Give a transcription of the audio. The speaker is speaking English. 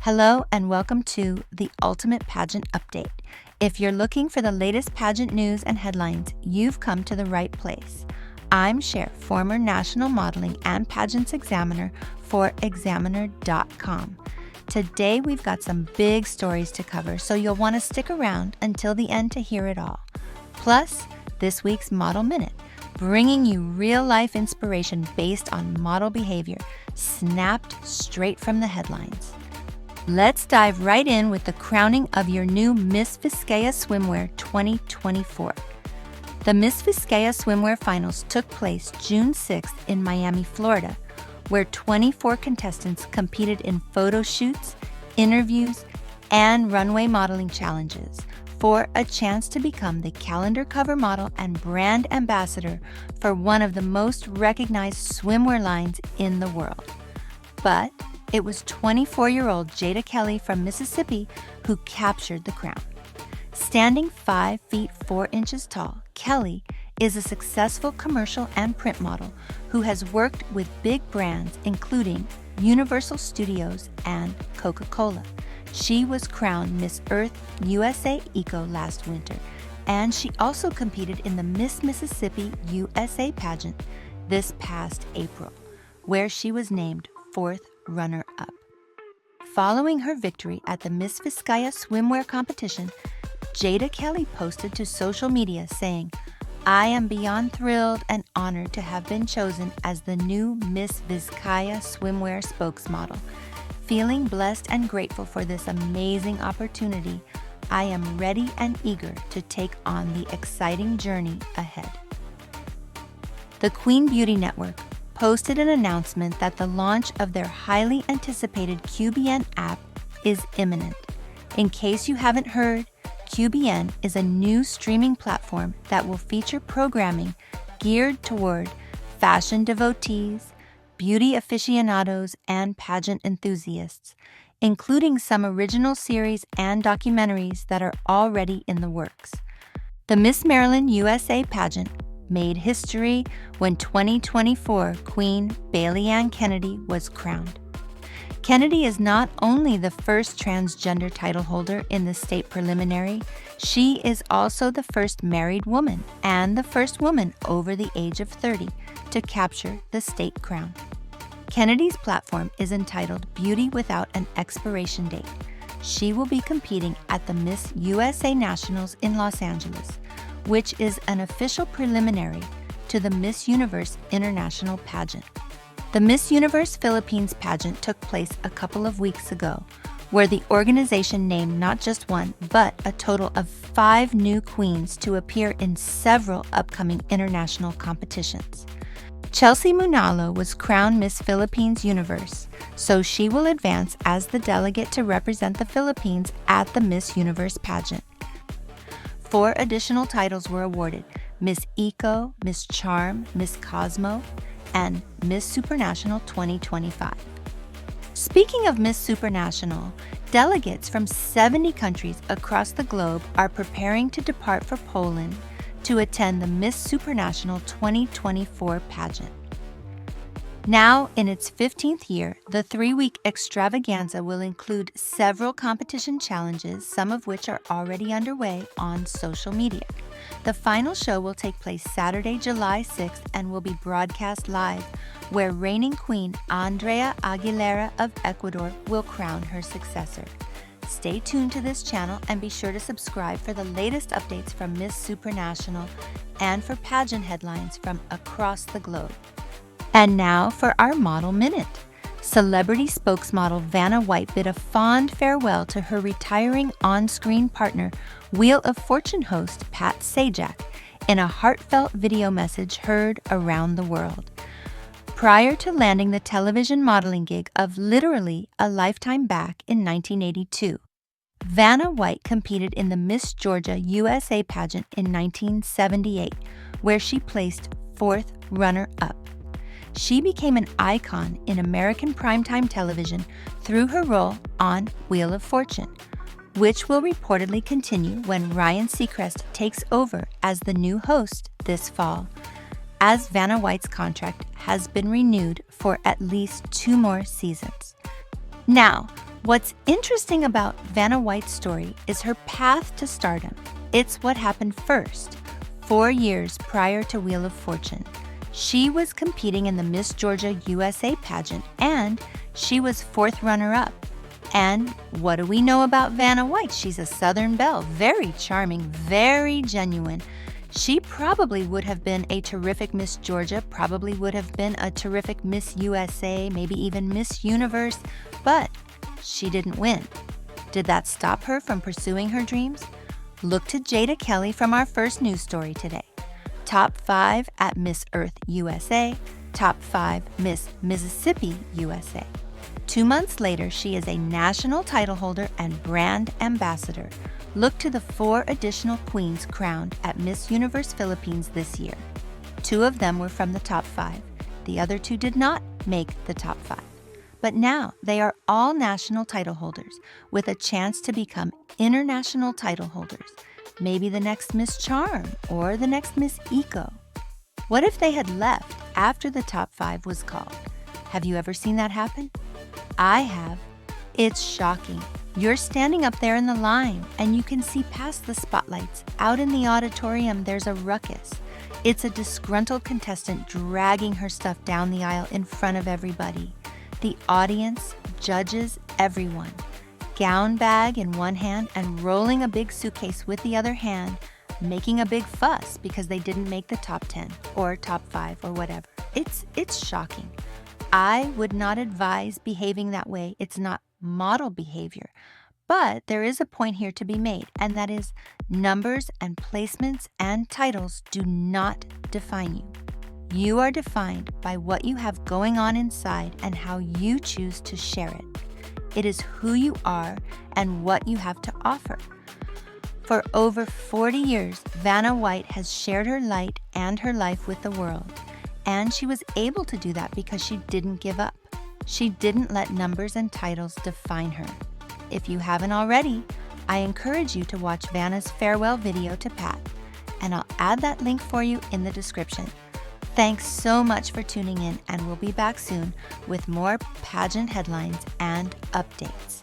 Hello and welcome to the Ultimate Pageant Update. If you're looking for the latest pageant news and headlines, you've come to the right place. I'm Cher, former National Modeling and Pageants examiner for Examiner.com. Today we've got some big stories to cover, so you'll want to stick around until the end to hear it all. Plus, this week's Model Minute, bringing you real-life inspiration based on model behavior, snapped straight from the headlines. Let's dive right in with the crowning of your new Miss Viscaya Swimwear 2024. The Miss Viscaya Swimwear Finals took place June 6th in Miami, Florida, where 24 contestants competed in photo shoots, interviews, and runway modeling challenges for a chance to become the calendar cover model and brand ambassador for one of the most recognized swimwear lines in the world. But it was 24-year-old Jada Kelly from Mississippi who captured the crown. Standing 5 feet 4 inches tall, Kelly is a successful commercial and print model who has worked with big brands including Universal Studios and Coca-Cola. She was crowned Miss Earth USA Eco last winter, and she also competed in the Miss Mississippi USA pageant this past April, where she was named 4th runner-up. Following her victory at the Miss Viscaya Swimwear competition, Jada Kelly posted to social media saying, "I am beyond thrilled and honored to have been chosen as the new Miss Viscaya Swimwear spokesmodel. Feeling blessed and grateful for this amazing opportunity, I am ready and eager to take on the exciting journey ahead." The Queen Beauty Network posted an announcement that the launch of their highly anticipated QBN app is imminent. In case you haven't heard, QBN is a new streaming platform that will feature programming geared toward fashion devotees, beauty aficionados, and pageant enthusiasts, including some original series and documentaries that are already in the works. The Miss Maryland USA pageant made history when 2024 Queen Bailey Ann Kennedy was crowned. Kennedy is not only the first transgender title holder in the state preliminary, she is also the first married woman and the first woman over the age of 30 to capture the state crown. Kennedy's platform is entitled Beauty Without an Expiration Date. She will be competing at the Miss USA Nationals in Los Angeles, which is an official preliminary to the Miss Universe International pageant. The Miss Universe Philippines pageant took place a couple of weeks ago, where the organization named not just one, but a total of 5 new queens to appear in several upcoming international competitions. Chelsea Munalo was crowned Miss Philippines Universe, so she will advance as the delegate to represent the Philippines at the Miss Universe pageant. 4 additional titles were awarded: Miss Eco, Miss Charm, Miss Cosmo, and Miss Supranational 2025. Speaking of Miss Supranational, delegates from 70 countries across the globe are preparing to depart for Poland to attend the Miss Supranational 2024 pageant. Now, in its 15th year, the 3-week extravaganza will include several competition challenges, some of which are already underway on social media. The final show will take place Saturday, July 6th and will be broadcast live, where reigning queen Andrea Aguilera of Ecuador will crown her successor. Stay tuned to this channel and be sure to subscribe for the latest updates from Miss Supranational and for pageant headlines from across the globe. And now for our Model Minute. Celebrity spokesmodel Vanna White bid a fond farewell to her retiring on-screen partner, Wheel of Fortune host Pat Sajak, in a heartfelt video message heard around the world. Prior to landing the television modeling gig of literally a lifetime back in 1982, Vanna White competed in the Miss Georgia USA pageant in 1978, where she placed 4th runner-up. She became an icon in American primetime television through her role on Wheel of Fortune, which will reportedly continue when Ryan Seacrest takes over as the new host this fall, as Vanna White's contract has been renewed for at least 2 more seasons. Now, What's interesting about Vanna White's story is her path to stardom. It's what happened first, 4 years prior to Wheel of Fortune. She was competing in the Miss Georgia USA pageant, and she was 4th runner-up. And what do we know about Vanna White? She's a Southern belle, very charming, very genuine. She probably would have been a terrific Miss Georgia, probably would have been a terrific Miss USA, maybe even Miss Universe, but she didn't win. Did that stop her from pursuing her dreams? Look to Jada Kelly from our first news story today. Top 5 at Miss Earth USA, top 5 Miss Mississippi USA. 2 months later, she is a national title holder and brand ambassador. Look to the 4 additional queens crowned at Miss Universe Philippines this year. 2 of them were from the top 5. The other 2 did not make the top 5. But now they are all national title holders with a chance to become international title holders. Maybe the next Miss Charm or the next Miss Eco. What if they had left after the top 5 was called? Have you ever seen that happen? I have. It's shocking. You're standing up there in the line and you can see past the spotlights. Out in the auditorium, there's a ruckus. It's a disgruntled contestant dragging her stuff down the aisle in front of everybody. The audience, judges, everyone. Gown bag in one hand and rolling a big suitcase with the other hand, making a big fuss because they didn't make the top 10 or top 5 or whatever. It's shocking. I would not advise behaving that way. It's not model behavior. But there is a point here to be made, and that is numbers and placements and titles do not define you. You are defined by what you have going on inside and how you choose to share it. It is who you are and what you have to offer. For over 40 years, Vanna White has shared her light and her life with the world. And she was able to do that because she didn't give up. She didn't let numbers and titles define her. If you haven't already, I encourage you to watch Vanna's farewell video to Pat, and I'll add that link for you in the description. Thanks so much for tuning in, and we'll be back soon with more pageant headlines and updates.